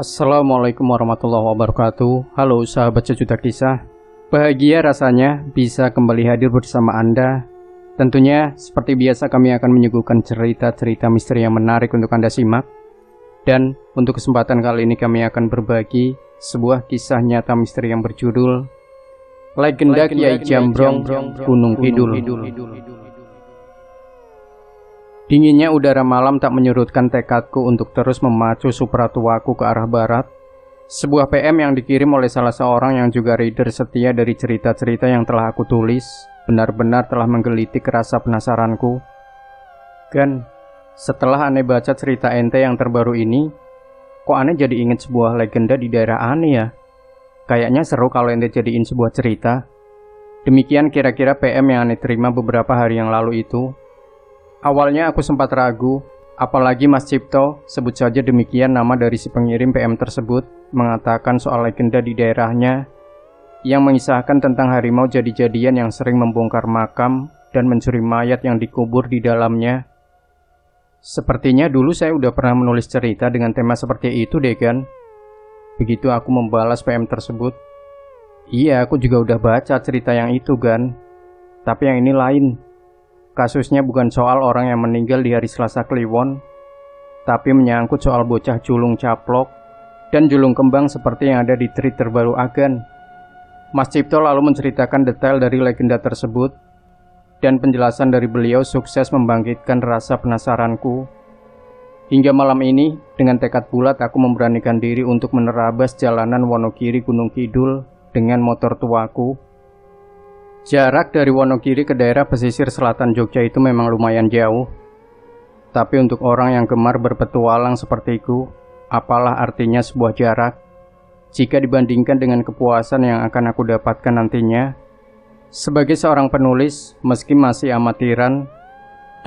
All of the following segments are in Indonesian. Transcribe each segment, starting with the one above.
Assalamualaikum warahmatullahi wabarakatuh. Halo sahabat sejuta kisah. Bahagia rasanya bisa kembali hadir bersama Anda. Tentunya seperti biasa kami akan menyuguhkan cerita-cerita misteri yang menarik untuk Anda simak. Dan untuk kesempatan kali ini kami akan berbagi sebuah kisah nyata misteri yang berjudul Legenda Kiai Jambrong Gunung Kidul. Dinginnya udara malam tak menyurutkan tekadku untuk terus memacu supratuaku ke arah barat. Sebuah PM yang dikirim oleh salah seorang yang juga reader setia dari cerita-cerita yang telah aku tulis benar-benar telah menggelitik rasa penasaranku. Gan, setelah aneh baca cerita ente yang terbaru ini, kok aneh jadi inget sebuah legenda di daerah aneh ya? Kayaknya seru kalau ente jadiin sebuah cerita. Demikian kira-kira PM yang aneh terima beberapa hari yang lalu itu. Awalnya aku sempat ragu, apalagi Mas Cipto, sebut saja demikian nama dari si pengirim PM tersebut, mengatakan soal legenda di daerahnya yang mengisahkan tentang harimau jadi-jadian yang sering membongkar makam dan mencuri mayat yang dikubur di dalamnya. Sepertinya dulu saya udah pernah menulis cerita dengan tema seperti itu deh kan? Begitu aku membalas PM tersebut. Iya, aku juga udah baca cerita yang itu kan. Tapi yang ini lain. Kasusnya bukan soal orang yang meninggal di hari Selasa Kliwon, tapi menyangkut soal bocah julung caplok dan julung kembang seperti yang ada di tweet terbaru Agan. Mas Cipto lalu menceritakan detail dari legenda tersebut, dan penjelasan dari beliau sukses membangkitkan rasa penasaranku. Hingga malam ini, dengan tekad bulat aku memberanikan diri untuk menerabas jalanan Wonogiri Gunung Kidul dengan motor tuaku. Jarak dari Wonogiri ke daerah pesisir selatan Jogja itu memang lumayan jauh. Tapi untuk orang yang gemar berpetualang sepertiku, apalah artinya sebuah jarak jika dibandingkan dengan kepuasan yang akan aku dapatkan nantinya. Sebagai seorang penulis, meski masih amatiran,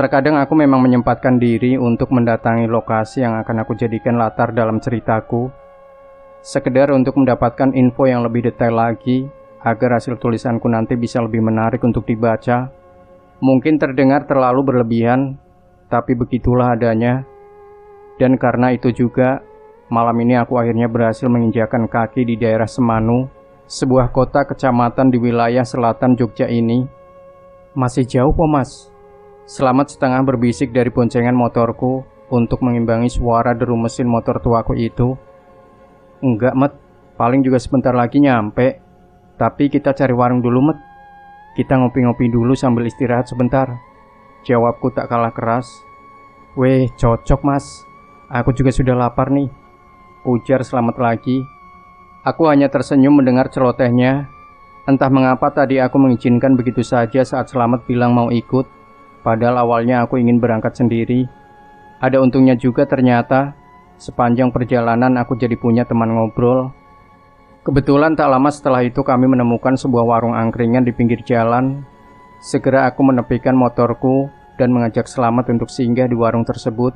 terkadang aku memang menyempatkan diri untuk mendatangi lokasi yang akan aku jadikan latar dalam ceritaku, sekedar untuk mendapatkan info yang lebih detail lagi, agar hasil tulisanku nanti bisa lebih menarik untuk dibaca. Mungkin terdengar terlalu berlebihan, tapi begitulah adanya. Dan karena itu juga, malam ini aku akhirnya berhasil menginjakan kaki di daerah Semanu, sebuah kota kecamatan di wilayah selatan Jogja ini. Masih jauh kok mas? Selamat setengah berbisik dari boncengan motorku untuk mengimbangi suara deru mesin motor tuaku itu. Enggak met, paling juga sebentar lagi nyampe. Tapi kita cari warung dulu met. Kita ngopi-ngopi dulu sambil istirahat sebentar. Jawabku tak kalah keras. Weh, cocok mas. Aku juga sudah lapar nih, ujar Selamat lagi. Aku hanya tersenyum mendengar celotehnya. Entah mengapa tadi aku mengizinkan begitu saja saat Selamat bilang mau ikut. Padahal awalnya aku ingin berangkat sendiri. Ada untungnya juga ternyata. Sepanjang perjalanan aku jadi punya teman ngobrol. Kebetulan tak lama setelah itu kami menemukan sebuah warung angkringan di pinggir jalan. Segera aku menepikan motorku dan mengajak Selamat untuk singgah di warung tersebut.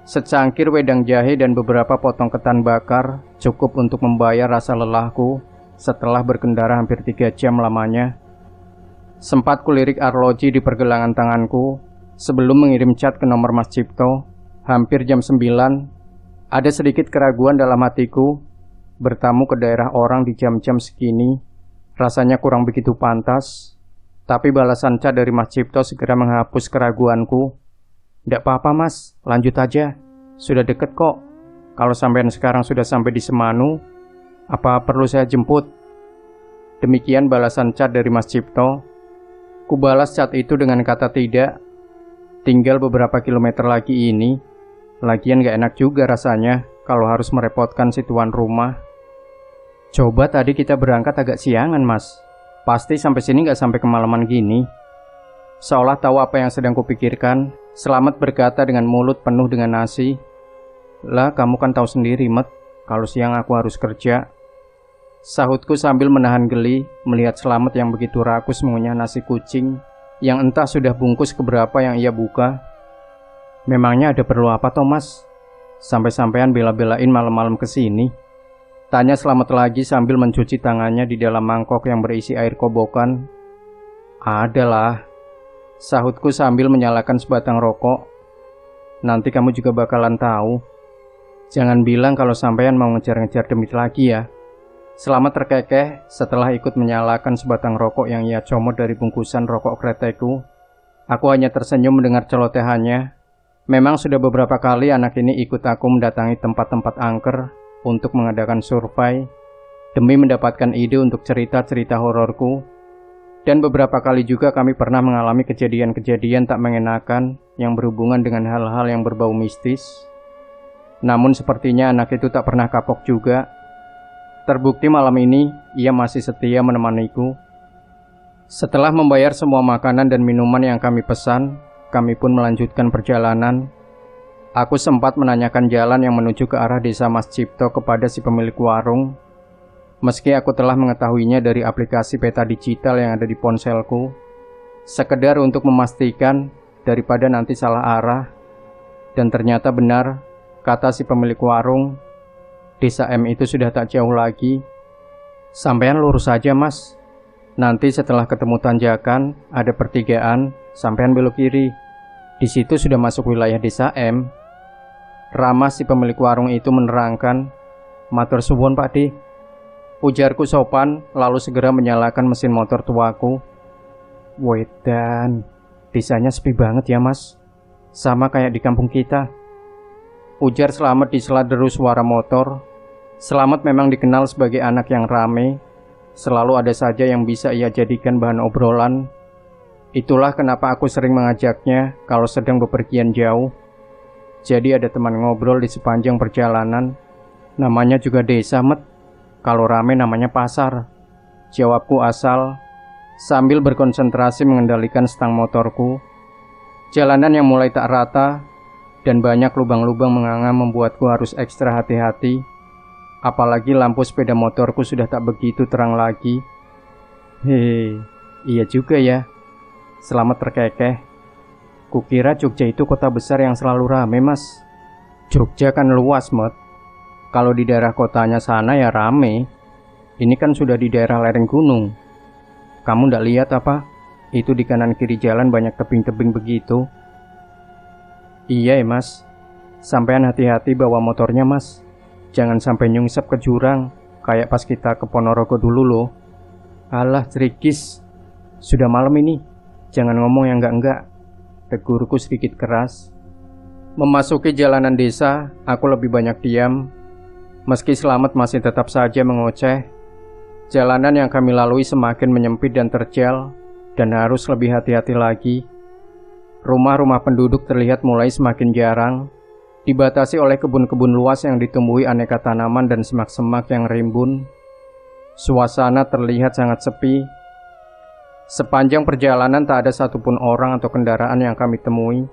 Secangkir wedang jahe dan beberapa potong ketan bakar cukup untuk membayar rasa lelahku setelah berkendara hampir 3 jam lamanya. Sempat kulirik arloji di pergelangan tanganku sebelum mengirim chat ke nomor Mas Cipto. Hampir jam 9. Ada sedikit keraguan dalam hatiku. Bertamu ke daerah orang di jam-jam segini rasanya kurang begitu pantas. Tapi balasan chat dari Mas Cipto segera menghapus keraguanku. Nggak apa-apa mas, lanjut aja. Sudah deket kok. Kalau sampean sekarang sudah sampai di Semanu, apa perlu saya jemput? Demikian balasan chat dari Mas Cipto. Ku balas chat itu dengan kata tidak. Tinggal beberapa kilometer lagi ini. Lagian gak enak juga rasanya kalau harus merepotkan si tuan rumah. Coba tadi kita berangkat agak siangan mas. Pasti sampai sini gak sampai kemalaman gini. Seolah tahu apa yang sedang kupikirkan, Selamat berkata dengan mulut penuh dengan nasi. Lah kamu kan tahu sendiri Met, kalau siang aku harus kerja. Sahutku sambil menahan geli melihat Slamet yang begitu rakus mengunyah nasi kucing yang entah sudah bungkus keberapa yang ia buka. Memangnya ada perlu apa Thomas? Sampai-sampean bela-belain malam-malam kesini? Tanya Slamet lagi sambil mencuci tangannya di dalam mangkok yang berisi air kobokan. Adalah, sahutku sambil menyalakan sebatang rokok. Nanti kamu juga bakalan tahu. Jangan bilang kalau sampean mau ngejar-ngejar demit lagi ya. Slamet terkekeh setelah ikut menyalakan sebatang rokok yang ia comot dari bungkusan rokok kretekku. Aku hanya tersenyum mendengar celotehannya. Memang sudah beberapa kali anak ini ikut aku mendatangi tempat-tempat angker untuk mengadakan survei demi mendapatkan ide untuk cerita-cerita hororku. Dan beberapa kali juga kami pernah mengalami kejadian-kejadian tak mengenakan yang berhubungan dengan hal-hal yang berbau mistis. Namun sepertinya anak itu tak pernah kapok juga. Terbukti malam ini ia masih setia menemaniku. Setelah membayar semua makanan dan minuman yang kami pesan, kami pun melanjutkan perjalanan. Aku sempat menanyakan jalan yang menuju ke arah desa Mas Cipto kepada si pemilik warung. Meski aku telah mengetahuinya dari aplikasi peta digital yang ada di ponselku, sekedar untuk memastikan daripada nanti salah arah. Dan ternyata benar, kata si pemilik warung, desa M itu sudah tak jauh lagi. Sampean lurus saja mas. Nanti setelah ketemu tanjakan, ada pertigaan, sampean belok kiri. Di situ sudah masuk wilayah desa M. Ramah si pemilik warung itu menerangkan. Matur suwun Pak Di. Ujarku sopan, lalu segera menyalakan mesin motor tuaku. Wedan, desanya sepi banget ya mas. Sama kayak di kampung kita. Ujar Slamet di sela deru suara motor. Slamet memang dikenal sebagai anak yang rame. Selalu ada saja yang bisa ia jadikan bahan obrolan. Itulah kenapa aku sering mengajaknya kalau sedang bepergian jauh. Jadi ada teman ngobrol di sepanjang perjalanan. Namanya juga desa, Met. Kalau rame namanya pasar. Jawabku asal, sambil berkonsentrasi mengendalikan stang motorku. Jalanan yang mulai tak rata dan banyak lubang-lubang menganga membuatku harus ekstra hati-hati. Apalagi lampu sepeda motorku sudah tak begitu terang lagi. Hei, iya juga ya. Selamat terkekeh. Kukira Jogja itu kota besar yang selalu rame, mas. Jogja kan luas, Met. Kalau di daerah kotanya sana ya rame. Ini kan sudah di daerah lereng gunung. Kamu ndak lihat apa? Itu di kanan kiri jalan banyak tebing-tebing begitu. Iya ya mas. Sampean hati-hati bawa motornya mas. Jangan sampai nyungsep ke jurang kayak pas kita ke Ponorogo dulu loh. Alah cerikis. Sudah malam ini. Jangan ngomong yang enggak-enggak. Tegurku sedikit keras. Memasuki jalanan desa, aku lebih banyak diam. Meski Slamet masih tetap saja mengoceh. Jalanan yang kami lalui semakin menyempit dan terjal, dan harus lebih hati-hati lagi. Rumah-rumah penduduk terlihat mulai semakin jarang, dibatasi oleh kebun-kebun luas yang ditumbuhi aneka tanaman dan semak-semak yang rimbun. Suasana terlihat sangat sepi. Sepanjang perjalanan tak ada satupun orang atau kendaraan yang kami temui.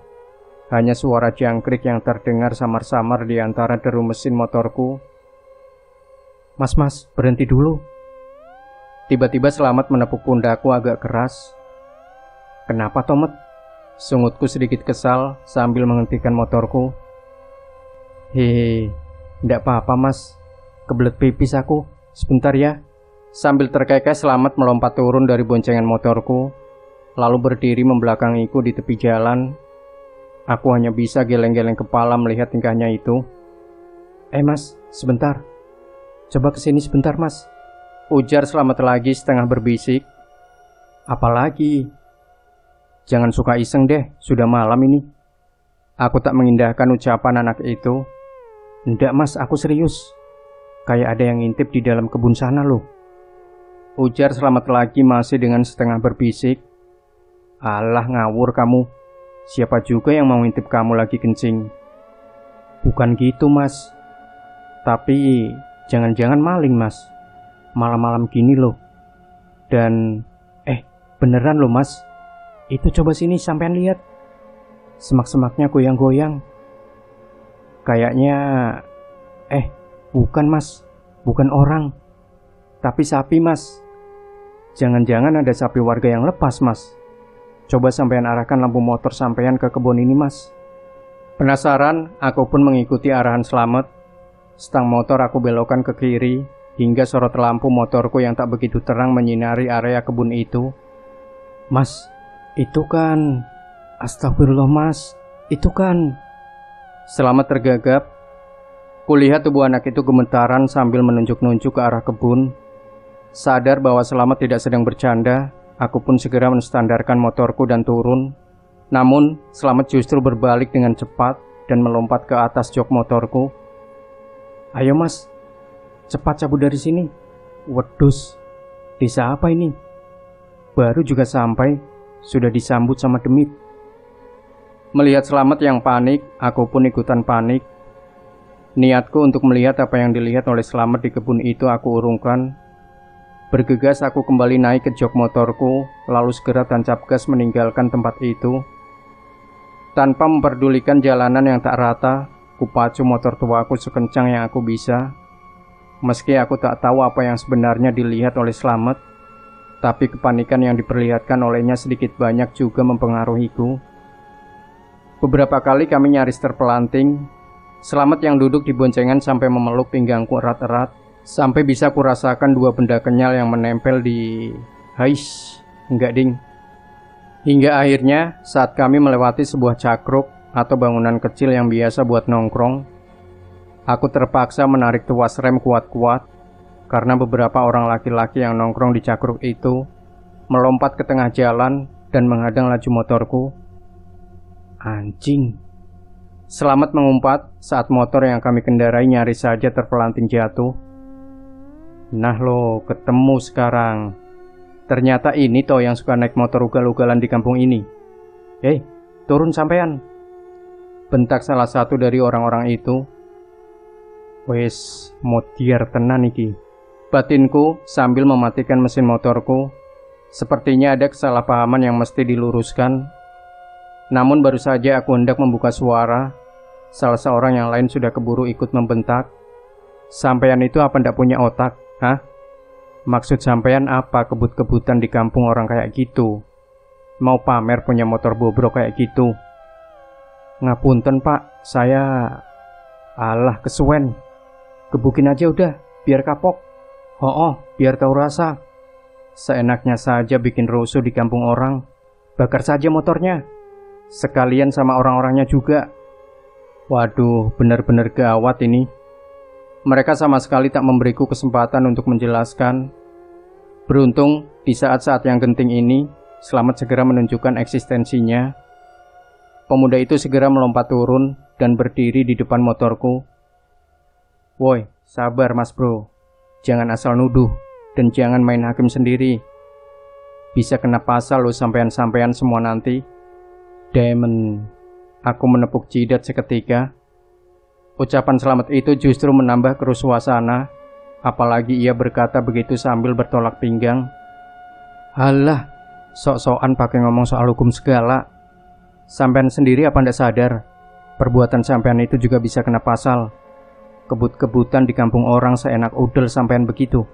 Hanya suara jangkrik yang terdengar samar-samar di antara deru mesin motorku. Mas, berhenti dulu. Tiba-tiba Slamet menepuk pundakku agak keras. Kenapa Tomet? Sungutku sedikit kesal sambil menghentikan motorku. Hehe, ndak apa-apa mas. Kebelet pipis aku. Sebentar ya. Sambil terkekeh Slamet melompat turun dari boncengan motorku, lalu berdiri membelakangiku di tepi jalan. Aku hanya bisa geleng-geleng kepala melihat tingkahnya itu. Mas, sebentar. Coba kesini sebentar mas. Ujar Slamet lagi setengah berbisik. Apalagi? Jangan suka iseng deh, sudah malam ini. Aku tak mengindahkan ucapan anak itu. Ndak mas, aku serius. Kayak ada yang ngintip di dalam kebun sana loh. Ujar Slamet lagi masih dengan setengah berbisik. Alah ngawur kamu. Siapa juga yang mau ngintip kamu lagi kencing? Bukan gitu mas. Tapi jangan-jangan maling mas. Malam-malam gini loh. Dan beneran loh mas. Itu coba sini sampean lihat. Semak-semaknya goyang-goyang. Kayaknya bukan mas. Bukan orang. Tapi sapi, Mas. Jangan-jangan ada sapi warga yang lepas, Mas. Coba sampean arahkan lampu motor sampean ke kebun ini, Mas. Penasaran, aku pun mengikuti arahan Slamet. Stang motor aku belokkan ke kiri, hingga sorot lampu motorku yang tak begitu terang menyinari area kebun itu. Mas, itu kan... Astagfirullah, Mas. Itu kan... Slamet tergagap. Kulihat tubuh anak itu gemetaran sambil menunjuk-nunjuk ke arah kebun. Sadar bahwa Slamet tidak sedang bercanda, aku pun segera menstandarkan motorku dan turun. Namun, Slamet justru berbalik dengan cepat dan melompat ke atas jok motorku. Ayo, Mas, cepat cabut dari sini. Wedus, desa apa ini? Baru juga sampai, sudah disambut sama demit. Melihat Slamet yang panik, aku pun ikutan panik. Niatku untuk melihat apa yang dilihat oleh Slamet di kebun itu aku urungkan. Bergegas aku kembali naik ke jok motorku, lalu segera tancap gas meninggalkan tempat itu. Tanpa memperdulikan jalanan yang tak rata, kupacu motor tuaku sekencang yang aku bisa. Meski aku tak tahu apa yang sebenarnya dilihat oleh Slamet, tapi kepanikan yang diperlihatkan olehnya sedikit banyak juga mempengaruhiku. Beberapa kali kami nyaris terpelanting. Slamet yang duduk di boncengan sampai memeluk pinggangku erat-erat, sampai bisa kurasakan dua benda kenyal yang menempel di... Haish, enggak ding. Hingga akhirnya saat kami melewati sebuah cakruk atau bangunan kecil yang biasa buat nongkrong, aku terpaksa menarik tuas rem kuat-kuat karena beberapa orang laki-laki yang nongkrong di cakruk itu melompat ke tengah jalan dan menghadang laju motorku. Anjing. Slamet mengumpat saat motor yang kami kendarai nyaris saja terpelanting jatuh. Nah lo, ketemu sekarang. Ternyata ini toh yang suka naik motor ugal-ugalan di kampung ini. Hei, turun sampean. Bentak salah satu dari orang-orang itu. Wes, modiar tenan iki. Batinku sambil mematikan mesin motorku. Sepertinya ada kesalahpahaman yang mesti diluruskan. Namun baru saja aku hendak membuka suara, salah seorang yang lain sudah keburu ikut membentak. Sampean itu apa ndak punya otak? Hah? Maksud sampean apa kebut-kebutan di kampung orang kayak gitu? Mau pamer punya motor bobrok kayak gitu? Ngapunten pak, saya... Alah kesuwen. Gebukin aja udah, biar kapok. Biar tahu rasa. Seenaknya saja bikin rusuh di kampung orang. Bakar saja motornya. Sekalian sama orang-orangnya juga. Waduh, benar-benar gawat ini. Mereka sama sekali tak memberiku kesempatan untuk menjelaskan. Beruntung, di saat-saat yang genting ini, Slamet segera menunjukkan eksistensinya. Pemuda itu segera melompat turun dan berdiri di depan motorku. Woi, sabar mas bro. Jangan asal nuduh dan jangan main hakim sendiri. Bisa kena pasal lo sampean-sampean semua nanti. Demon. Aku menepuk jidat seketika. Ucapan Slamet itu justru menambah keruh suasana. Apalagi ia berkata begitu sambil bertolak pinggang. Halah, sok-sokan pakai ngomong soal hukum segala. Sampean sendiri apa ndak sadar? Perbuatan sampean itu juga bisa kena pasal. Kebut-kebutan di kampung orang seenak udel sampean begitu.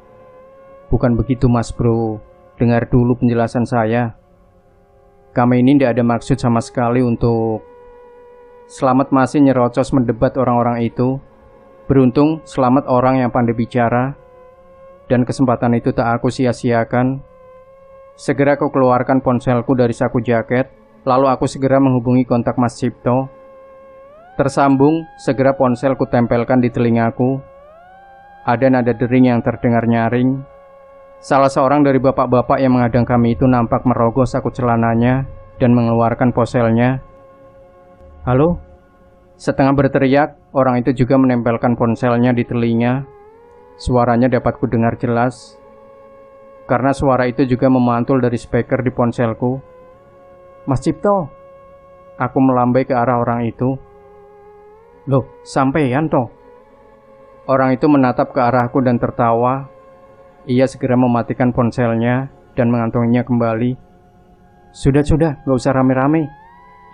Bukan begitu mas bro. Dengar dulu penjelasan saya. Kami ini ndak ada maksud sama sekali untuk... Slamet masih nyerocos mendebat orang-orang itu. Beruntung Slamet orang yang pandai bicara, dan kesempatan itu tak aku sia-siakan. Segera aku keluarkan ponselku dari saku jaket, lalu aku segera menghubungi kontak Mas Cipto. Tersambung, segera ponselku tempelkan di telingaku. Ada nada dering yang terdengar nyaring. Salah seorang dari bapak-bapak yang menghadang kami itu nampak merogoh saku celananya dan mengeluarkan ponselnya. Halo? Setengah berteriak, orang itu juga menempelkan ponselnya di telinga. Suaranya dapat kudengar jelas, karena suara itu juga memantul dari speaker di ponselku. Mas Cipto, aku melambai ke arah orang itu. Loh, sampeyan toh? Orang itu menatap ke arahku dan tertawa. Ia segera mematikan ponselnya dan mengantonginya kembali. Sudah, gak usah rame-rame.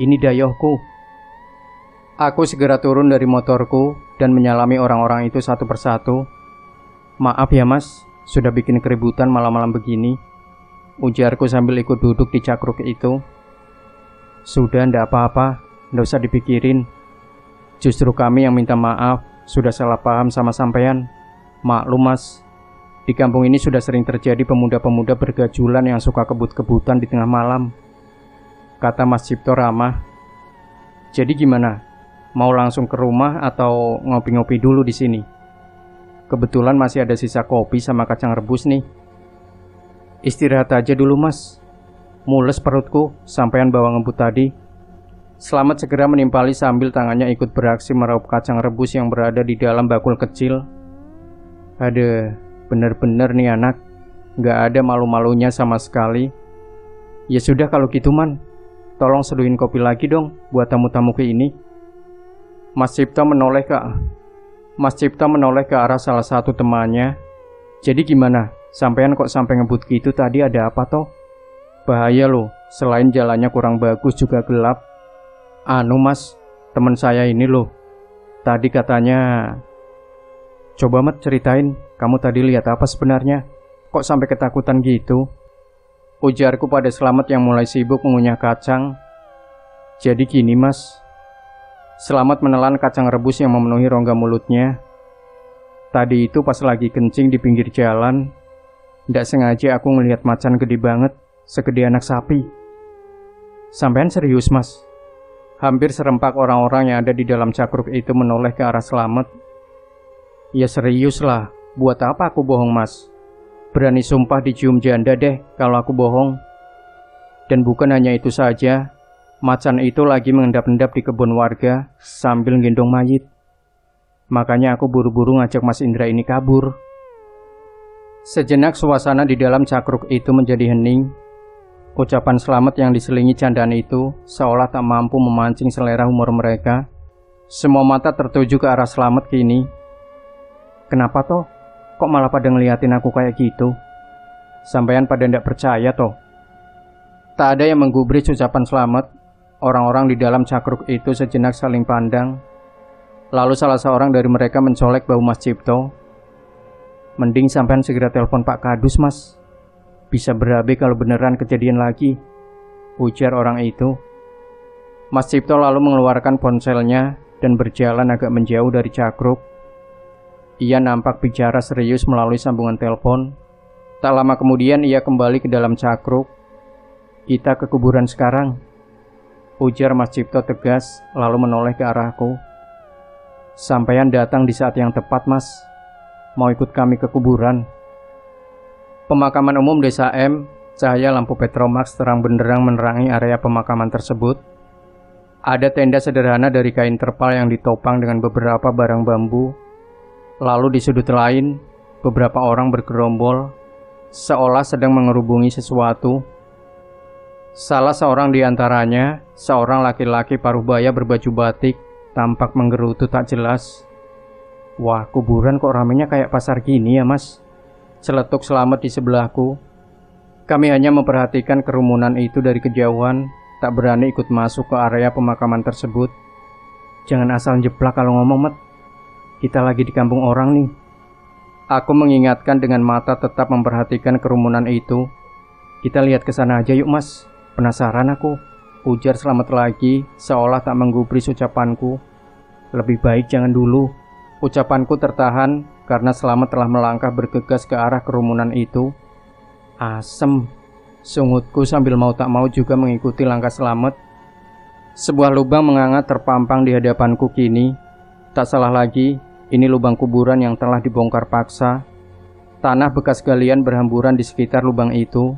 Ini dayohku. Aku segera turun dari motorku dan menyalami orang-orang itu satu persatu. Maaf ya mas, sudah bikin keributan malam-malam begini, ujarku sambil ikut duduk di cakruk itu. Sudah, ndak apa-apa, ndak usah dipikirin. Justru kami yang minta maaf, sudah salah paham sama sampean. Maklum mas, di kampung ini sudah sering terjadi pemuda-pemuda bergajulan yang suka kebut-kebutan di tengah malam, kata Mas Cipto ramah. Jadi gimana? Mau langsung ke rumah atau ngopi-ngopi dulu di sini? Kebetulan masih ada sisa kopi sama kacang rebus nih. Istirahat aja dulu mas, mules perutku sampean bawa ngebut tadi. Selamat segera menimpali sambil tangannya ikut beraksi meraup kacang rebus yang berada di dalam bakul kecil. Ada, bener-bener nih anak, gak ada malu-malunya sama sekali. Ya sudah kalau gitu man, tolong seduhin kopi lagi dong buat tamu-tamu ke ini. Mas Cipto menoleh ke arah salah satu temannya. Jadi gimana? Sampean kok sampai ngebut gitu tadi, ada apa toh? Bahaya loh, selain jalannya kurang bagus juga gelap. Anu mas, teman saya ini loh, tadi katanya... Coba Mat ceritain, kamu tadi lihat apa sebenarnya? Kok sampai ketakutan gitu? Ujarku pada Slamet yang mulai sibuk mengunyah kacang. Jadi gini mas, Slamet menelan kacang rebus yang memenuhi rongga mulutnya. Tadi itu pas lagi kencing di pinggir jalan, ndak sengaja aku ngelihat macan gede banget, segede anak sapi. Sampean serius mas? Hampir serempak orang-orang yang ada di dalam cakruk itu menoleh ke arah Slamet. Ya serius lah, buat apa aku bohong mas? Berani sumpah dicium janda deh kalau aku bohong. Dan bukan hanya itu saja, macan itu lagi mengendap-endap di kebun warga sambil gendong mayit. Makanya aku buru-buru ngajak Mas Indra ini kabur. Sejenak suasana di dalam cakruk itu menjadi hening. Ucapan Slamet yang diselingi candaan itu seolah tak mampu memancing selera humor mereka. Semua mata tertuju ke arah Slamet kini. Kenapa toh? Kok malah pada ngeliatin aku kayak gitu? Sampean pada ndak percaya toh? Tak ada yang menggubris ucapan Slamet. Orang-orang di dalam cakruk itu sejenak saling pandang. Lalu salah seorang dari mereka mencolek bahu Mas Cipto. Mending sampean segera telepon Pak Kadus mas, bisa berabe kalau beneran kejadian lagi, ujar orang itu. Mas Cipto lalu mengeluarkan ponselnya dan berjalan agak menjauh dari cakruk. Ia nampak bicara serius melalui sambungan telepon. Tak lama kemudian ia kembali ke dalam cakruk. Kita ke kuburan sekarang, ujar Mas Cipto tegas lalu menoleh ke arahku. Sampean datang di saat yang tepat mas, mau ikut kami ke kuburan. Pemakaman umum Desa M, cahaya lampu Petromax terang benderang menerangi area pemakaman tersebut. Ada tenda sederhana dari kain terpal yang ditopang dengan beberapa barang bambu. Lalu di sudut lain, beberapa orang bergerombol, seolah sedang mengerubungi sesuatu. Salah seorang di antaranya, seorang laki-laki paruh-baya berbaju batik, tampak menggerutu tak jelas. Wah, kuburan kok ramenya kayak pasar gini ya mas? Celetuk Slamet di sebelahku. Kami hanya memperhatikan kerumunan itu dari kejauhan, tak berani ikut masuk ke area pemakaman tersebut. Jangan asal jeplak kalau ngomong Mat. Kita lagi di kampung orang nih. Aku mengingatkan dengan mata tetap memperhatikan kerumunan itu. Kita lihat ke sana aja yuk mas. Penasaran aku, ujar Slamet lagi, seolah tak menggubris ucapanku. Lebih baik jangan dulu. Ucapanku tertahan karena Slamet telah melangkah bergegas ke arah kerumunan itu. Asem, sungutku sambil mau tak mau juga mengikuti langkah Slamet. Sebuah lubang menganga terpampang di hadapanku kini. Tak salah lagi, ini lubang kuburan yang telah dibongkar paksa. Tanah bekas galian berhamburan di sekitar lubang itu.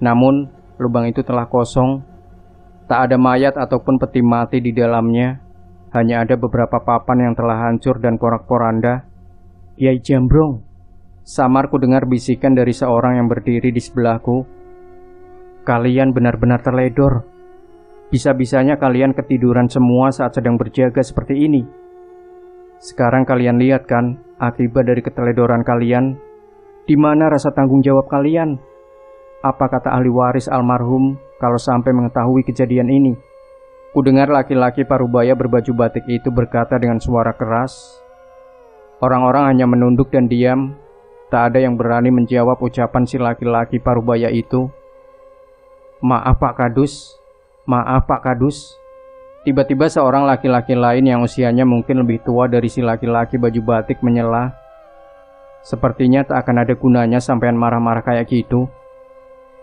Namun, lubang itu telah kosong. Tak ada mayat ataupun peti mati di dalamnya. Hanya ada beberapa papan yang telah hancur dan porak-poranda. Yai Jambrong, samar ku dengar bisikan dari seorang yang berdiri di sebelahku. Kalian benar-benar terledor. Bisa-bisanya kalian ketiduran semua saat sedang berjaga seperti ini. Sekarang kalian lihat kan akibat dari keteledoran kalian. Di mana rasa tanggung jawab kalian? Apa kata ahli waris almarhum kalau sampai mengetahui kejadian ini? Kudengar laki-laki parubaya berbaju batik itu berkata dengan suara keras. Orang-orang hanya menunduk dan diam. Tak ada yang berani menjawab ucapan si laki-laki parubaya itu. "Maaf Pak Kadus, maaf Pak Kadus." Tiba-tiba seorang laki-laki lain yang usianya mungkin lebih tua dari si laki-laki baju batik menyela. "Sepertinya tak akan ada gunanya sampean marah-marah kayak gitu.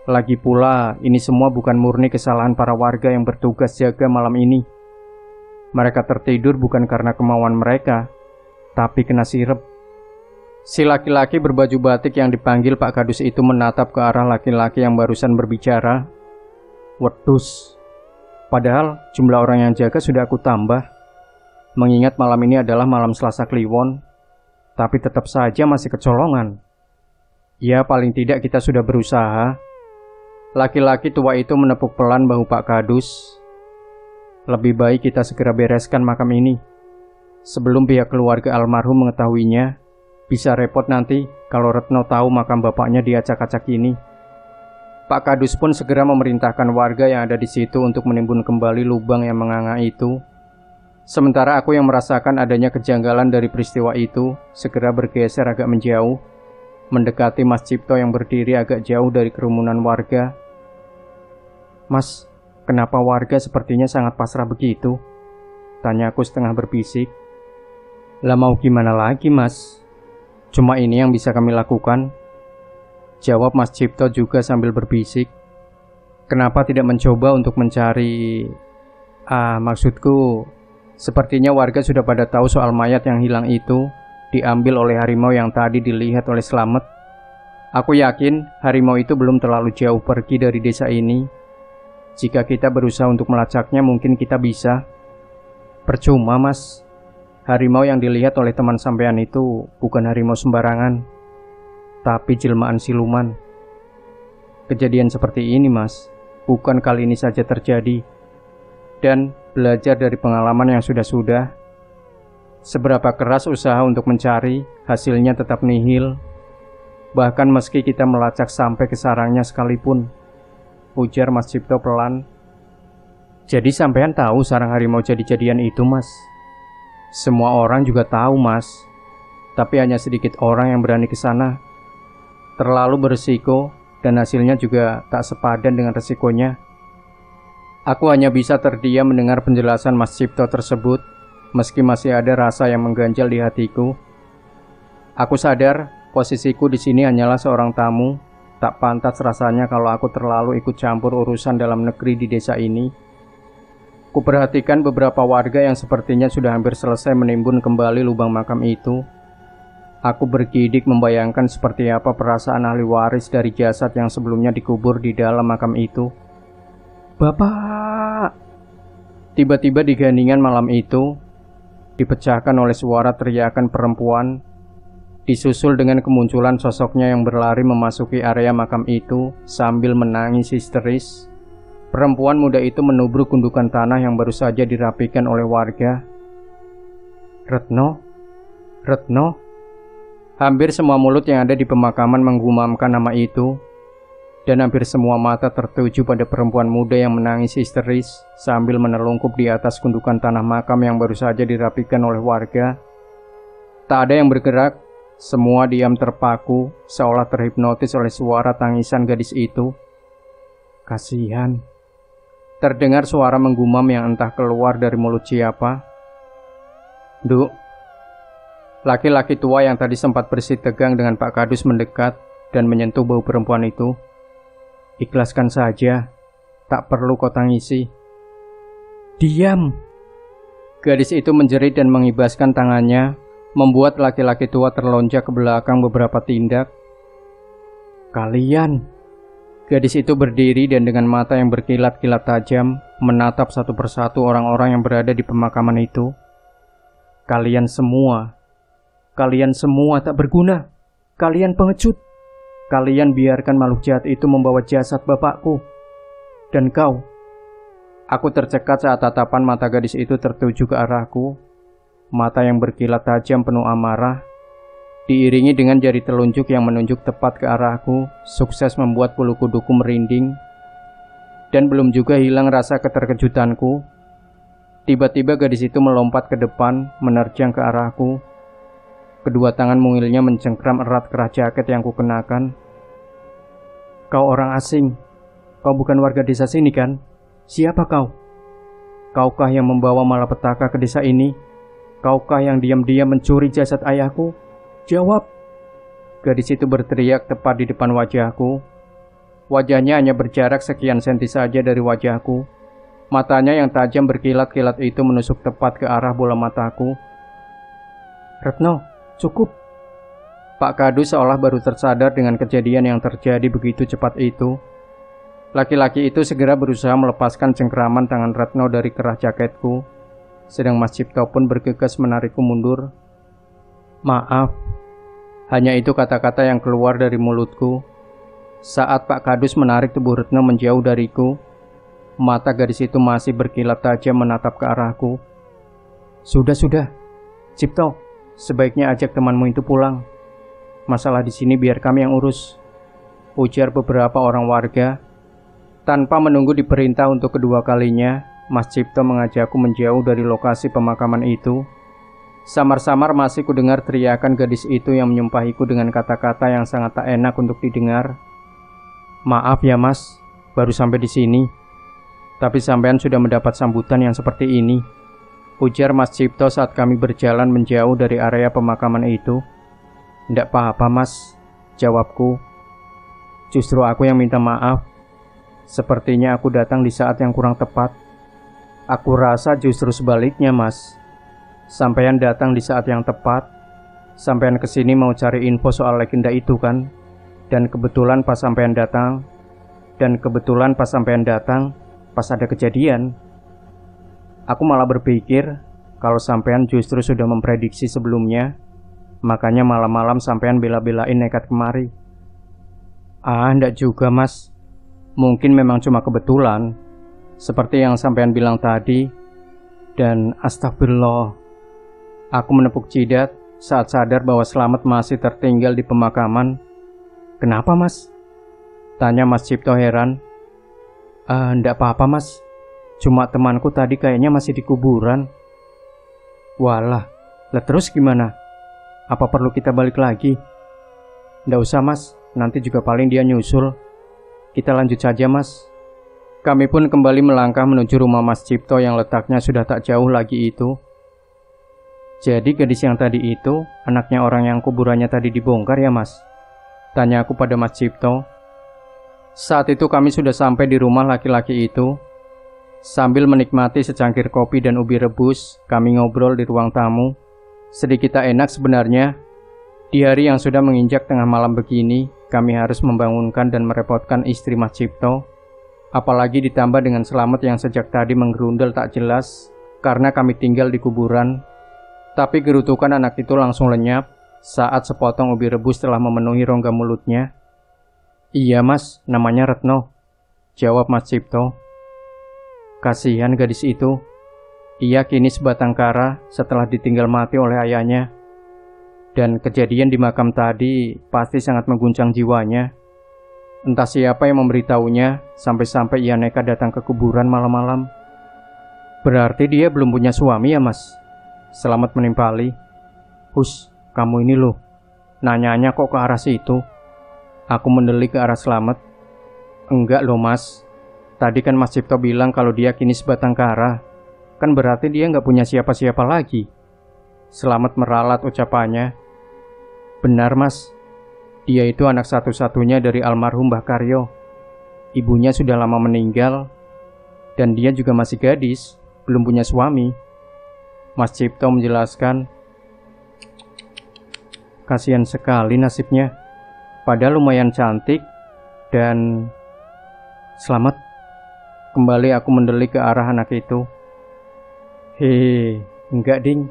Lagi pula, ini semua bukan murni kesalahan para warga yang bertugas jaga malam ini. Mereka tertidur bukan karena kemauan mereka, tapi kena sirep." Si laki-laki berbaju batik yang dipanggil Pak Kadus itu menatap ke arah laki-laki yang barusan berbicara. Wedus. Padahal jumlah orang yang jaga sudah aku tambah. Mengingat malam ini adalah malam Selasa Kliwon, tapi tetap saja masih kecolongan. Ya paling tidak kita sudah berusaha. Laki-laki tua itu menepuk pelan bahu Pak Kadus. Lebih baik kita segera bereskan makam ini, sebelum pihak keluarga almarhum mengetahuinya. Bisa repot nanti kalau Retno tahu makam bapaknya diacak-acak ini. Pak Kadus pun segera memerintahkan warga yang ada di situ untuk menimbun kembali lubang yang menganga itu. Sementara aku yang merasakan adanya kejanggalan dari peristiwa itu segera bergeser agak menjauh, mendekati Mas Cipto yang berdiri agak jauh dari kerumunan warga. "Mas, kenapa warga sepertinya sangat pasrah begitu?" tanyaku setengah berbisik. "Lah mau gimana lagi Mas? Cuma ini yang bisa kami lakukan," jawab Mas Cipto juga sambil berbisik. "Kenapa tidak mencoba untuk mencari... maksudku, sepertinya warga sudah pada tahu soal mayat yang hilang itu diambil oleh harimau yang tadi dilihat oleh Slamet. Aku yakin harimau itu belum terlalu jauh pergi dari desa ini. Jika kita berusaha untuk melacaknya mungkin kita bisa." "Percuma Mas. Harimau yang dilihat oleh teman sampean itu bukan harimau sembarangan, tapi jelmaan siluman. Kejadian seperti ini Mas, bukan kali ini saja terjadi. Dan belajar dari pengalaman yang sudah-sudah, seberapa keras usaha untuk mencari, hasilnya tetap nihil. Bahkan meski kita melacak sampai ke sarangnya sekalipun," ujar Mas Cipto pelan. "Jadi sampean tahu sarang harimau jadi-jadian itu Mas?" "Semua orang juga tahu Mas, tapi hanya sedikit orang yang berani ke sana. Terlalu berisiko dan hasilnya juga tak sepadan dengan resikonya." Aku hanya bisa terdiam mendengar penjelasan Mas Cipto tersebut, meski masih ada rasa yang mengganjal di hatiku. Aku sadar posisiku di sini hanyalah seorang tamu. Tak pantas rasanya kalau aku terlalu ikut campur urusan dalam negeri di desa ini. Kuperhatikan beberapa warga yang sepertinya sudah hampir selesai menimbun kembali lubang makam itu. Aku bergidik membayangkan seperti apa perasaan ahli waris dari jasad yang sebelumnya dikubur di dalam makam itu. "Bapak!" Tiba-tiba di gandingan malam itu dipecahkan oleh suara teriakan perempuan, disusul dengan kemunculan sosoknya yang berlari memasuki area makam itu sambil menangis histeris. Perempuan muda itu menubruk gundukan tanah yang baru saja dirapikan oleh warga. "Retno? Retno?" Hampir semua mulut yang ada di pemakaman menggumamkan nama itu, dan hampir semua mata tertuju pada perempuan muda yang menangis histeris sambil menelungkup di atas gundukan tanah makam yang baru saja dirapikan oleh warga. Tak ada yang bergerak, semua diam terpaku, seolah terhipnotis oleh suara tangisan gadis itu. "Kasihan." Terdengar suara menggumam yang entah keluar dari mulut siapa. "Duk." Laki-laki tua yang tadi sempat bersih tegang dengan Pak Kadus mendekat dan menyentuh bahu perempuan itu. "Ikhlaskan saja, tak perlu kau tangisi." "Diam!" Gadis itu menjerit dan mengibaskan tangannya, membuat laki-laki tua terlonjak ke belakang beberapa tindak. "Kalian!" Gadis itu berdiri dan dengan mata yang berkilat-kilat tajam menatap satu persatu orang-orang yang berada di pemakaman itu. Kalian semua tak berguna. Kalian pengecut. Kalian biarkan makhluk jahat itu membawa jasad bapakku. Dan kau." Aku tercekat saat tatapan mata gadis itu tertuju ke arahku. Mata yang berkilat tajam penuh amarah, diiringi dengan jari telunjuk yang menunjuk tepat ke arahku, sukses membuat bulu kuduku merinding. Dan belum juga hilang rasa keterkejutanku. Tiba-tiba gadis itu melompat ke depan, menerjang ke arahku. Kedua tangan mungilnya mencengkram erat kerah jaket yang kukenakan. Kau orang asing. Kau bukan warga desa sini kan? Siapa kau? Kaukah yang membawa malapetaka ke desa ini? Kaukah yang diam-diam mencuri jasad ayahku? Jawab! Gadis itu berteriak tepat di depan wajahku. Wajahnya hanya berjarak sekian senti saja dari wajahku. Matanya yang tajam berkilat-kilat itu menusuk tepat ke arah bola mataku. Retno, cukup. Pak Kadu seolah baru tersadar dengan kejadian yang terjadi begitu cepat itu. Laki-laki itu segera berusaha melepaskan cengkeraman tangan Retno dari kerah jaketku, sedang Mas Cipto pun bergegas menarikku mundur. Maaf, hanya itu kata-kata yang keluar dari mulutku. Saat Pak Kadus menarik tubuh Retno menjauh dariku, mata gadis itu masih berkilat tajam menatap ke arahku. Sudah, Cipto, sebaiknya ajak temanmu itu pulang. Masalah di sini biar kami yang urus, ujar beberapa orang warga. Tanpa menunggu diperintah untuk kedua kalinya, Mas Cipto mengajakku menjauh dari lokasi pemakaman itu. Samar-samar masih kudengar teriakan gadis itu yang menyumpahiku dengan kata-kata yang sangat tak enak untuk didengar. Maaf ya Mas, baru sampai di sini. Tapi sampean sudah mendapat sambutan yang seperti ini, ujar Mas Cipto saat kami berjalan menjauh dari area pemakaman itu. Ndak apa-apa Mas, jawabku. Justru aku yang minta maaf. Sepertinya aku datang di saat yang kurang tepat. Aku rasa justru sebaliknya Mas. Sampean datang di saat yang tepat. Sampean kesini mau cari info soal legenda itu kan? Dan kebetulan pas sampean datang, pas ada kejadian. Aku malah berpikir kalau sampean justru sudah memprediksi sebelumnya, makanya malam-malam sampean bela-belain nekat kemari. Ndak juga Mas. Mungkin memang cuma kebetulan, seperti yang sampean bilang tadi. Dan astagfirullah, aku menepuk jidat saat sadar bahwa Slamet masih tertinggal di pemakaman. Kenapa Mas? Tanya Mas Cipto heran. Ndak apa-apa Mas, cuma temanku tadi kayaknya masih di kuburan. Walah, lah terus gimana? Apa perlu kita balik lagi? Ndak usah Mas, nanti juga paling dia nyusul. Kita lanjut saja Mas. Kami pun kembali melangkah menuju rumah Mas Cipto yang letaknya sudah tak jauh lagi itu. Jadi gadis yang tadi itu anaknya orang yang kuburannya tadi dibongkar ya Mas? Tanya aku pada Mas Cipto. Saat itu kami sudah sampai di rumah laki-laki itu. Sambil menikmati secangkir kopi dan ubi rebus, kami ngobrol di ruang tamu. Sedikit tak enak sebenarnya. Di hari yang sudah menginjak tengah malam begini, kami harus membangunkan dan merepotkan istri Mas Cipto. Apalagi ditambah dengan Slamet yang sejak tadi menggerundel tak jelas karena kami tinggal di kuburan. Tapi gerutukan anak itu langsung lenyap saat sepotong ubi rebus telah memenuhi rongga mulutnya. Iya Mas, namanya Retno, jawab Mas Cipto. Kasihan gadis itu. Ia kini sebatang kara setelah ditinggal mati oleh ayahnya. Dan kejadian di makam tadi pasti sangat mengguncang jiwanya. Entah siapa yang memberitahunya sampai-sampai ia nekat datang ke kuburan malam-malam. Berarti dia belum punya suami ya Mas? Slamet menimpali. Hus, kamu ini loh, nanyanya kok ke arah situ? Aku mendelik ke arah Slamet. Enggak loh Mas, tadi kan Mas Cipto bilang kalau dia kini sebatang kara. Kan berarti dia nggak punya siapa-siapa lagi. Slamet meralat ucapannya. Benar Mas, dia itu anak satu-satunya dari almarhum Mbah Karyo. Ibunya sudah lama meninggal, dan dia juga masih gadis, belum punya suami. Mas Cipto menjelaskan. Kasihan sekali nasibnya, padahal lumayan cantik. Dan Slamet. Kembali aku mendelik ke arah anak itu. Enggak ding.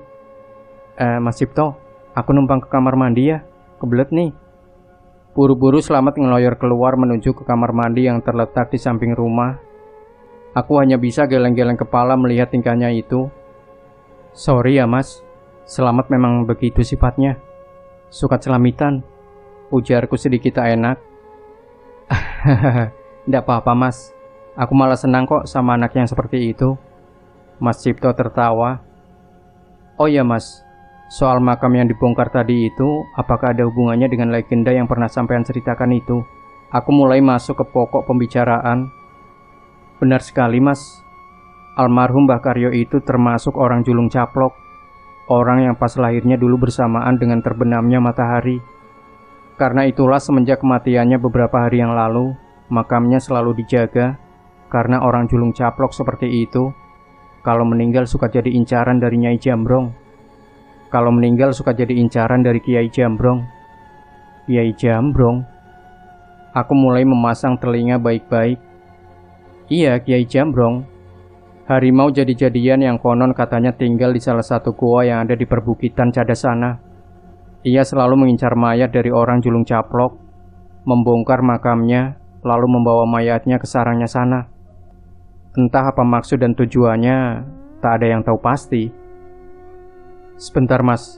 Mas Cipto, aku numpang ke kamar mandi ya, kebelet nih. Buru-buru Slamet ngeloyor keluar menuju ke kamar mandi yang terletak di samping rumah. Aku hanya bisa geleng-geleng kepala melihat tingkahnya itu. Sorry ya Mas, Slamet memang begitu sifatnya. Suka celamitan, ujarku sedikit tak enak. Nggak apa-apa Mas, aku malah senang kok sama anak yang seperti itu. Mas Cipto tertawa. Oh ya Mas, Soal makam yang dibongkar tadi itu, apakah ada hubungannya dengan legenda yang pernah sampean ceritakan itu? Aku mulai masuk ke pokok pembicaraan. Benar sekali, Mas. Almarhum Mbah Karyo itu termasuk orang julung caplok. Orang yang pas lahirnya dulu bersamaan dengan terbenamnya matahari. Karena itulah semenjak kematiannya beberapa hari yang lalu, makamnya selalu dijaga. Karena orang julung caplok seperti itu, kalau meninggal suka jadi incaran dari Nyai Jambrong. Kalau meninggal suka jadi incaran dari Kiai Jambrong. Kiai Jambrong? Aku mulai memasang telinga baik-baik. Iya, Kiai Jambrong. Harimau jadi-jadian yang konon katanya tinggal di salah satu gua yang ada di perbukitan Cadasana. Ia selalu mengincar mayat dari orang julung caplok, membongkar makamnya, lalu membawa mayatnya ke sarangnya sana. Entah apa maksud dan tujuannya, tak ada yang tahu pasti. Sebentar, Mas.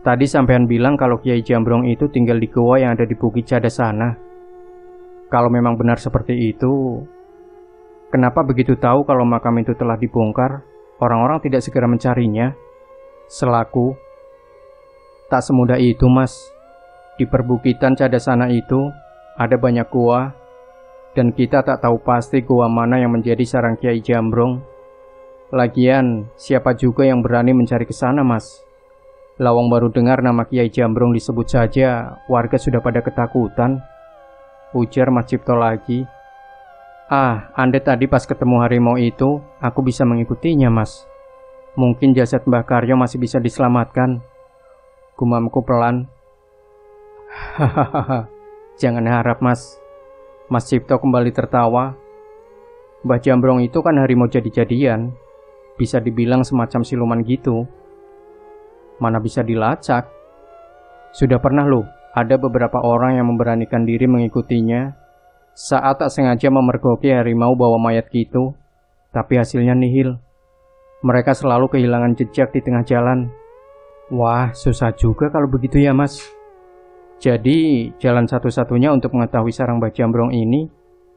Tadi sampean bilang kalau Kiai Jambrong itu tinggal di gua yang ada di Bukit Cadasana. Kalau memang benar seperti itu, kenapa begitu tahu kalau makam itu telah dibongkar, orang-orang tidak segera mencarinya? Selaku, tak semudah itu, Mas. Di perbukitan Cadasana itu ada banyak gua, dan kita tak tahu pasti gua mana yang menjadi sarang Kiai Jambrong. Lagian, siapa juga yang berani mencari ke sana, Mas? Lawang baru dengar nama Kiai Jambrong disebut saja, warga sudah pada ketakutan. Ujar Mas Cipto lagi. Anda tadi pas ketemu harimau itu, aku bisa mengikutinya, Mas. Mungkin jasad Mbah Karyo masih bisa diselamatkan. Gumamku pelan. Hahaha, jangan harap, Mas. Mas Cipto kembali tertawa. Mbah Jambrong itu kan harimau jadi-jadian. Bisa dibilang semacam siluman gitu. Mana bisa dilacak. Sudah pernah loh, ada beberapa orang yang memberanikan diri mengikutinya saat tak sengaja memergoki harimau bawa mayat gitu, tapi hasilnya nihil. Mereka selalu kehilangan jejak di tengah jalan. Wah, susah juga kalau begitu ya, Mas. Jadi, jalan satu-satunya untuk mengetahui sarang Mbah Jambrong ini,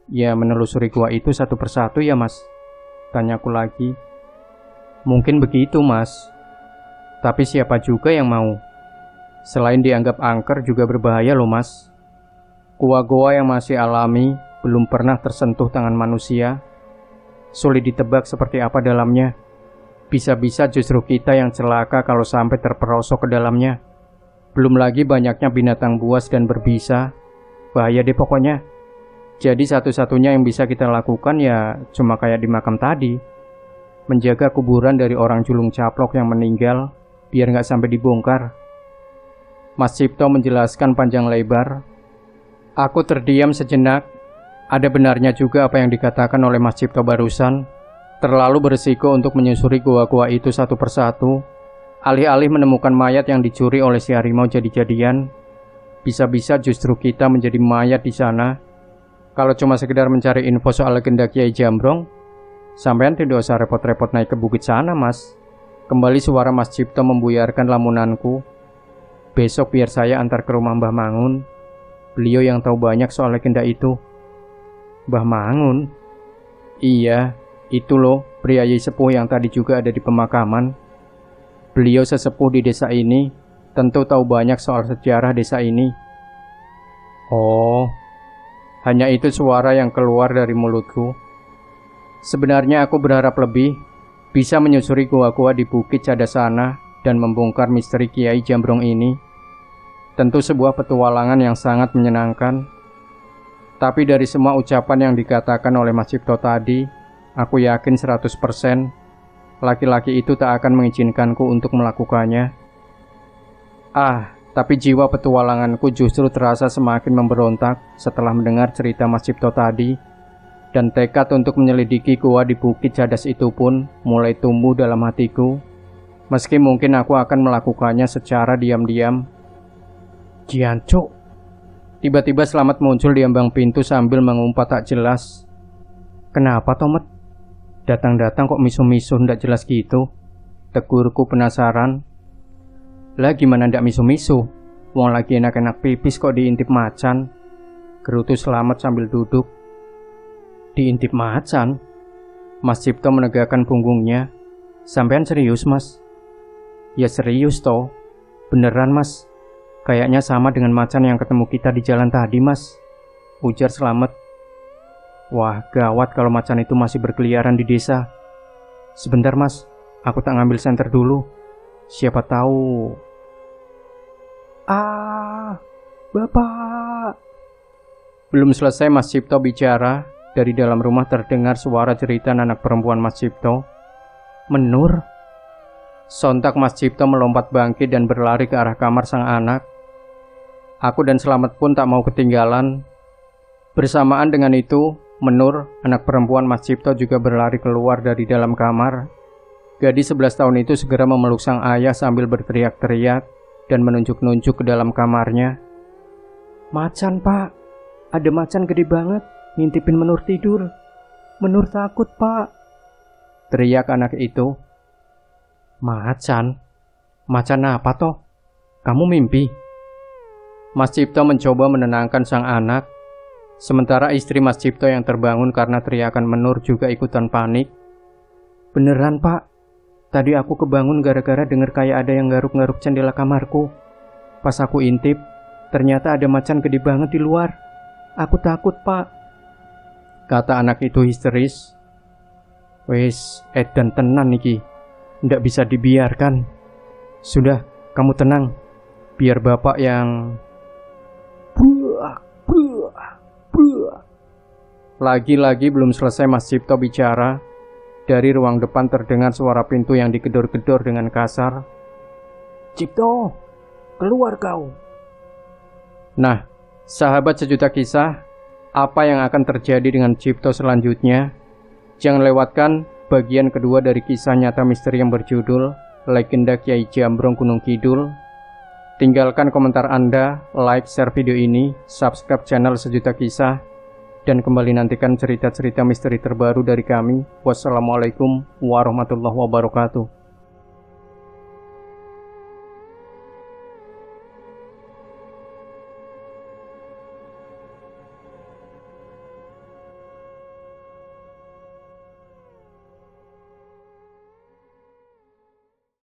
ya menelusuri gua itu satu persatu ya, Mas. Tanyaku lagi. Mungkin begitu, Mas. Tapi siapa juga yang mau? Selain dianggap angker juga berbahaya loh, Mas. Gua-gua yang masih alami, belum pernah tersentuh tangan manusia. Sulit ditebak seperti apa dalamnya. Bisa-bisa justru kita yang celaka kalau sampai terperosok ke dalamnya. Belum lagi banyaknya binatang buas dan berbisa. Bahaya deh pokoknya. Jadi satu-satunya yang bisa kita lakukan ya cuma kayak di makam tadi. Menjaga kuburan dari orang julung caplok yang meninggal, biar nggak sampai dibongkar. Mas Cipto menjelaskan panjang lebar. Aku terdiam sejenak. Ada benarnya juga apa yang dikatakan oleh Mas Cipto barusan. Terlalu berisiko untuk menyusuri gua-gua itu satu persatu. Alih-alih menemukan mayat yang dicuri oleh si harimau jadi-jadian, bisa-bisa justru kita menjadi mayat di sana. Kalau cuma sekedar mencari info soal legenda Kiai Jambrong, sampean tidak usah repot-repot naik ke bukit sana, Mas. Kembali suara Mas Cipto membuyarkan lamunanku. Besok biar saya antar ke rumah Mbah Mangun. Beliau yang tahu banyak soal legenda itu. Mbah Mangun? Iya, itu loh, priayi sepuh yang tadi juga ada di pemakaman. Beliau sesepuh di desa ini, tentu tahu banyak soal sejarah desa ini. Oh, hanya itu suara yang keluar dari mulutku. Sebenarnya aku berharap lebih, bisa menyusuri gua-gua di Bukit Cadasana dan membongkar misteri Kiai Jambrong ini. Tentu sebuah petualangan yang sangat menyenangkan. Tapi dari semua ucapan yang dikatakan oleh Mas Cipto tadi, aku yakin 100% laki-laki itu tak akan mengizinkanku untuk melakukannya. Tapi jiwa petualanganku justru terasa semakin memberontak setelah mendengar cerita Mas Cipto tadi. Dan tekad untuk menyelidiki gua di Bukit Cadas itu pun mulai tumbuh dalam hatiku. Meski mungkin aku akan melakukannya secara diam-diam. Jiancuk. Tiba-tiba Slamet muncul di ambang pintu sambil mengumpat tak jelas. Kenapa, Tomet? Datang-datang kok misu-misu ndak jelas gitu? Tegurku penasaran. Lah gimana ndak misu-misu? Wong lagi enak-enak pipis kok diintip macan. Gerutu Slamet sambil duduk. Diintip macan? Mas Cipto menegakkan punggungnya. Sampean serius, Mas? Ya serius toh. Beneran mas, kayaknya sama dengan macan yang ketemu kita di jalan tadi mas, ujar Slamet. Wah gawat kalau macan itu masih berkeliaran di desa. Sebentar mas, aku tak ngambil senter dulu. Siapa tahu. Bapak. Belum selesai Mas Cipto bicara, dari dalam rumah terdengar suara jeritan anak perempuan Mas Cipto. Menur. Sontak Mas Cipto melompat bangkit dan berlari ke arah kamar sang anak. Aku dan Slamet pun tak mau ketinggalan. Bersamaan dengan itu, Menur, anak perempuan Mas Cipto juga berlari keluar dari dalam kamar. Gadis 11 tahun itu segera memeluk sang ayah sambil berteriak-teriak dan menunjuk-nunjuk ke dalam kamarnya. Macan pak, ada macan gede banget, ngintipin Menur tidur. Menur takut pak, teriak anak itu. Macan? Macan apa toh? Kamu mimpi? Mas Cipto mencoba menenangkan sang anak. Sementara istri Mas Cipto yang terbangun karena teriakan Menur juga ikutan panik. Beneran pak, tadi aku kebangun gara-gara dengar kayak ada yang garuk-garuk jendela kamarku. Pas aku intip, ternyata ada macan gede banget di luar. Aku takut pak, kata anak itu histeris. Wes, edan tenan niki, ndak bisa dibiarkan. Sudah, kamu tenang, biar bapak yang... Lagi-lagi belum selesai Mas Cipto bicara, dari ruang depan terdengar suara pintu yang digedor-gedor dengan kasar. Cipto, keluar kau. Nah, sahabat sejuta kisah, apa yang akan terjadi dengan Cipto selanjutnya? Jangan lewatkan bagian kedua dari kisah nyata misteri yang berjudul Legenda Kiai Jambrong Gunung Kidul. Tinggalkan komentar Anda, like, share video ini, subscribe channel Sejuta Kisah, dan kembali nantikan cerita-cerita misteri terbaru dari kami. Wassalamualaikum warahmatullahi wabarakatuh.